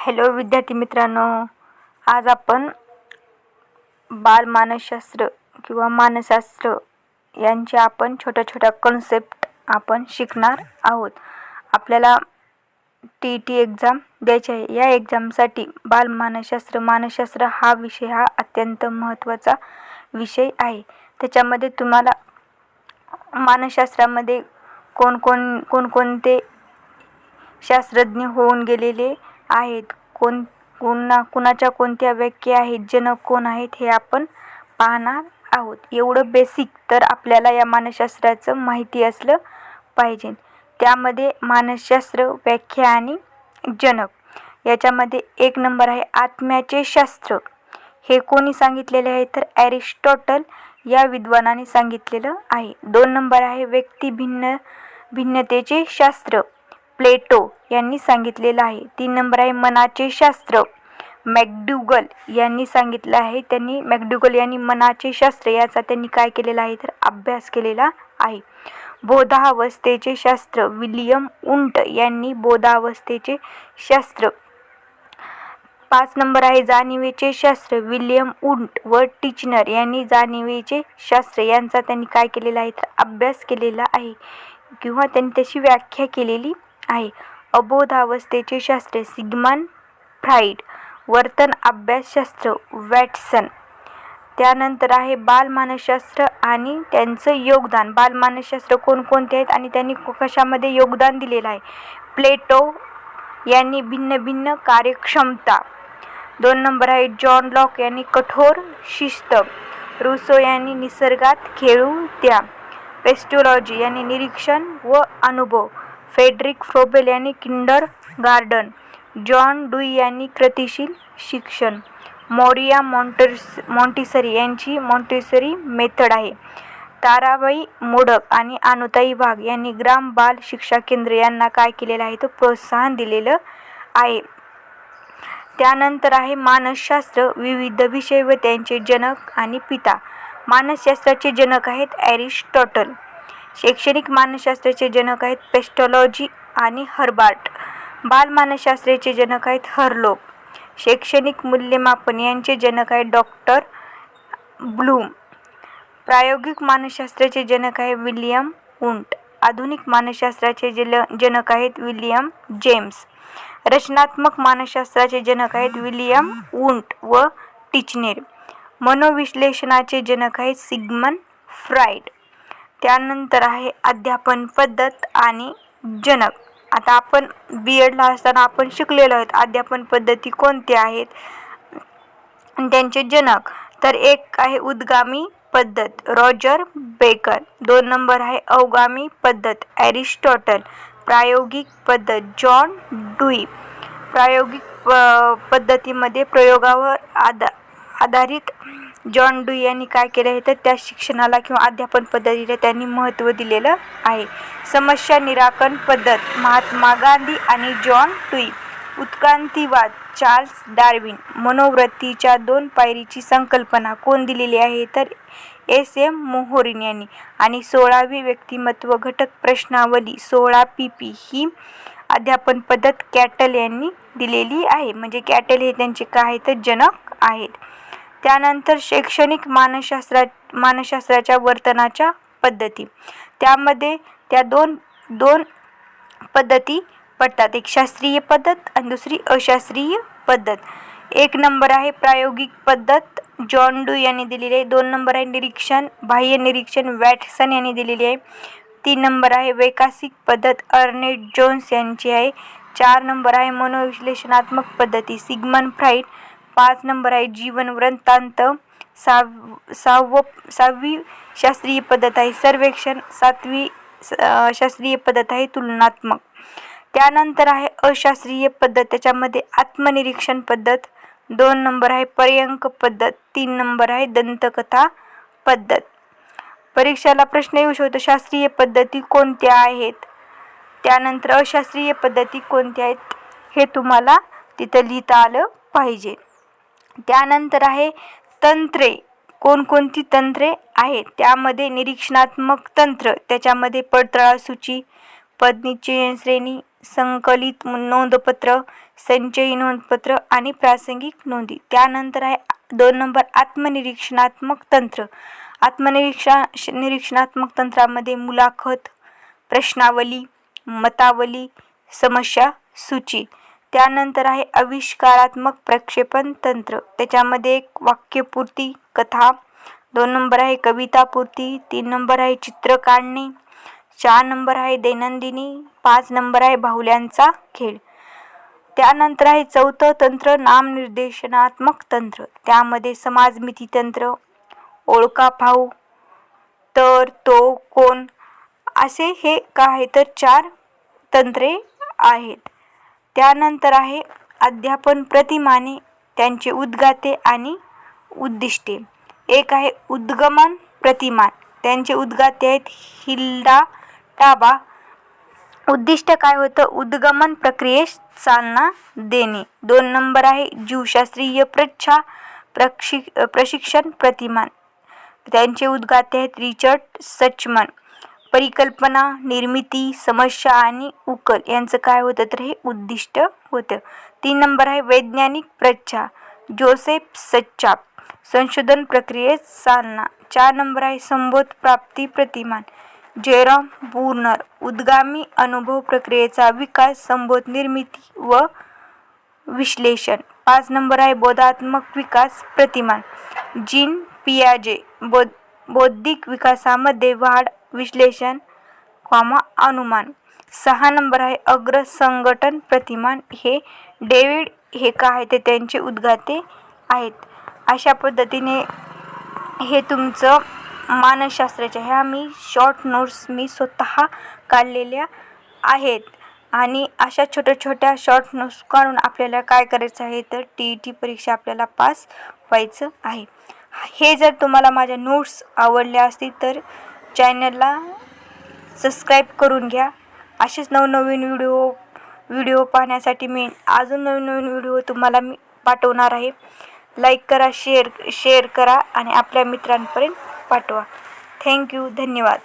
Hello विद्यार्थी मित्रांनो, आज आपण बालमानसशास्त्र किंवा मानसशास्त्र यांचे आपण छोट्या कन्सेप्ट आपण शिकणार आहोत. आपल्याला TET एक्झाम द्यायची आहे. या एक्झामसाठी मानसशास्त्र हा विषय हा अत्यंत महत्त्वाचा विषय आहे. त्याच्यामध्ये तुम्हाला मानसशास्त्रामध्ये कोणकोणते शास्त्रज्ञ होऊन गेलेले आहेत, कुणाच्या कोणत्या व्याख्या आहेत, जनक कोण आहेत, हे आपण पाहणार आहोत. एवढं बेसिक तर आपल्याला या मानसशास्त्राचं माहिती असलं पाहिजे. त्यामध्ये मानसशास्त्र व्याख्या आणि जनक याच्यामध्ये 1 नंबर आहे आत्म्याचे शास्त्र. हे कोणी सांगितलेले आहे तर ॲरिस्टॉटल या विद्वानाने सांगितलेलं आहे. 2 नंबर आहे व्यक्ती भिन्नतेचे शास्त्र. प्लेटो यांनी सांगितलेलं आहे. 3 नंबर आहे मनाचे शास्त्र. मॅकडुगल यांनी सांगितलं आहे. मॅकडुगल यांनी मनाचे शास्त्र याचा त्यांनी काय केलेला आहे तर अभ्यास केलेला आहे. बोधावस्थेचे शास्त्र. विल्यम वुंट यांनी बोधावस्थेचे शास्त्र. 5 नंबर आहे जाणिवेचे शास्त्र. विल्यम वुंट व टिचनर यांनी जाणिवेचे शास्त्र यांचा त्यांनी काय केलेला आहे तर अभ्यास केलेला आहे किंवा त्यांनी त्याची व्याख्या केलेली आहे. अबोधावस्थेचे शास्त्र. Sigmund fried. वर्तन अभ्यासशास्त्र. वॅटसन. त्यानंतर आहे बालमानसशास्त्र आणि त्यांचं योगदान. बालमानसशास्त्र कोणकोणते आहेत आणि त्यांनी कशामध्ये योगदान दिलेलं आहे. प्लेटो यांनी भिन्न कार्यक्षमता. 2 नंबर आहे जॉन लॉक यांनी कठोर शिस्त. रुसो यांनी निसर्गात खेळू द्या. पेस्टोलॉजी यांनी निरीक्षण व अनुभव. फ्रेडरिक फ्रोबेल यांनी किंडरगार्टन. जॉन डुई यांनी कृतिशील शिक्षण. मोरिया मॉन्टेसरी यांची मॉन्टेसरी मेथड आहे. ताराबाई मोडक आणि अनुताई वाघ यांनी ग्राम बाल शिक्षा केंद्र यांना काय केलेलं आहे तर प्रोत्साहन दिलेलं आहे. त्यानंतर आहे मानसशास्त्र. विविध विषय व त्यांचे जनक आणि पिता. मानसशास्त्राचे जनक आहेत ॲरिस्टॉटल. शैक्षणिक मानसशास्त्राचे जनक आहेत पेस्टॉलॉजी आणि हर्बार्ट. बालमानसशास्त्राचे जनक आहेत हर्लोक. शैक्षणिक मूल्यमापन यांचे जनक आहेत डॉक्टर ब्लूम. प्रायोगिक मानसशास्त्राचे जनक आहे विल्यम वुंट. आधुनिक मानसशास्त्राचे जनक आहेत विल्यम जेम्स. रचनात्मक मानसशास्त्राचे जनक आहेत विल्यम वुंट व टिचनेर. मनोविश्लेषणाचे जनक आहेत सिग्मंड फ्राईड. त्यानंतर आहे अध्यापन पद्धत आणि जनक. आता आपण BEdला असताना आपण शिकलेलो आहोत अध्यापन पद्धती कोणत्या आहेत त्यांचे जनक. तर 1 आहे उद्गामी पद्धत रॉजर बेकर. 2 नंबर आहे अवगामी पद्धत ॲरिस्टॉटल. प्रायोगिक पद्धत जॉन डुई. प्रायोगिक पद्धतीमध्ये प्रयोगावर आधारित जॉन डुई यांनी काय केलं आहे तर त्या शिक्षणाला किंवा अध्यापन पद्धतीला त्यांनी महत्त्व दिलेलं आहे. समस्या निराकरण पद्धत महात्मा गांधी आणि जॉन डुई. उत्क्रांतिवाद चार्ल्स डार्विन. मनोवृत्तीच्या 2 पायरीची संकल्पना कोण दिलेली आहे तर SM मोहोरीन यांनी. आणि 16वी व्यक्तिमत्व घटक प्रश्नावली 16PP ही अध्यापन पद्धत कॅटल यांनी दिलेली आहे. म्हणजे कॅटल हे त्यांचे काय तर जनक आहेत. त्यानंतर शैक्षणिक मानसशास्त्राच्या वर्तनाच्या पद्धती. त्यामध्ये त्या दोन पद्धती पडतात. एक शास्त्रीय पद्धत आणि दुसरी अशास्त्रीय पद्धत. 1 नंबर आहे प्रायोगिक पद्धत जॉन डुई यांनी दिलेली आहे. 2 नंबर आहे निरीक्षण बाह्य निरीक्षण वॅटसन यांनी दिलेली आहे. 3 नंबर आहे वैकसिक पद्धत अर्नेस्ट जोन्स यांची आहे. 4 नंबर आहे मनोविश्लेषणात्मक पद्धती सिग्मंड फ्राईड. 5 नंबर आहे जीवन वृत्तांत. 6वी शास्त्रीय पद्धत आहे सर्वेक्षण. 7वी शास्त्रीय पद्धत आहे तुलनात्मक. त्यानंतर आहे अशास्त्रीय पद्धत. त्याच्यामध्ये आत्मनिरीक्षण पद्धत. 2 नंबर आहे पर्यंक पद्धत. 3 नंबर आहे दंतकथा पद्धत. परीक्षेला प्रश्न येऊ शकतो शास्त्रीय पद्धती कोणत्या आहेत, त्यानंतर अशास्त्रीय पद्धती कोणत्या आहेत हे तुम्हाला तिथं लिहिता आलं पाहिजे. त्यानंतर आहे तंत्रे. कोणकोणती तंत्रे आहेत त्यामध्ये निरीक्षणात्मक तंत्र. त्याच्यामध्ये पडताळा सूची, पदनिश्चयन श्रेणी, संकलित नोंदपत्र, संचयी नोंदपत्र आणि प्रासंगिक नोंदी. त्यानंतर आहे 2 नंबर आत्मनिरीक्षणात्मक तंत्र. निरीक्षणात्मक तंत्रामध्ये मुलाखत, प्रश्नावली, मतावली, समस्या सूची. त्यानंतर आहे आविष्कारात्मक प्रक्षेपण तंत्र. त्याच्यामध्ये 1 वाक्यपूर्ती, कथा. 2 नंबर आहे कवितापूर्ती. 3 नंबर आहे चित्र काढणे. 4 नंबर आहे दैनंदिनी. 5 नंबर आहे बाहुल्यांचा खेळ. त्यानंतर आहे 4थं तंत्र नामनिर्देशनात्मक तंत्र. त्यामध्ये समाजमिती तंत्र, ओळखा पाहू, तर, तो, कोण असे हे काय तर 4 तंत्रे आहेत. त्यानंतर आहे अध्यापन प्रतिमाने, त्यांचे उद्गाते आणि उद्दिष्टे. 1 आहे उद्गमन प्रतिमान. त्यांचे उद्गाते आहेत हिल्डा टाबा. उद्दिष्ट काय होतं? उद्गमन प्रक्रियेस चालना देणे. 2 नंबर आहे जीवशास्त्रीय प्रशिक्षण प्रतिमान. त्यांचे उद्गाते आहेत रिचर्ड सचमन. परिकल्पना, निर्मिती, समस्या आणि उकल यांचं काय होतं तर हे उद्दिष्ट होतं. 3 नंबर आहे वैज्ञानिक प्रच्छा. जोसेफ सच्चाप. संशोधन प्रक्रियेत चालना. 4 नंबर आहे संबोध प्राप्ती प्रतिमान. जेरॉम बुर्नर. उद्गामी अनुभव प्रक्रियेचा विकास, संबोध निर्मिती व विश्लेषण. 5 नंबर आहे बोधात्मक विकास प्रतिमान. जीन पियाजे. बौद्धिक विकासामध्ये वाढ, विश्लेषण, अनुमान. 6 नंबर आहे अग्र संघटन प्रतिमान. हे डेव्हिड हे काय ते त्यांचे उद्गाते आहेत. अशा पद्धतीने हे तुमचं मानसशास्त्राच्या ह्या मी शॉर्ट नोट्स मी स्वतः काढलेल्या आहेत. आणि अशा छोट्या छोट्या शॉर्ट नोट्स काढून आपल्याला काय करायचं आहे तर TET परीक्षा आपल्याला पास व्हायचं आहे. हे जर तुम्हाला माझ्या नोट्स आवडल्या असतील तर चॅनलला सबस्क्राईब करून घ्या. असेच नवनवीन व्हिडिओ पाहण्यासाठी मी अजून नवीन व्हिडिओ तुम्हाला मी पाठवणार आहे. लाईक करा, शेअर करा आणि आपल्या मित्रांपर्यंत पाठवा. थँक्यू. धन्यवाद.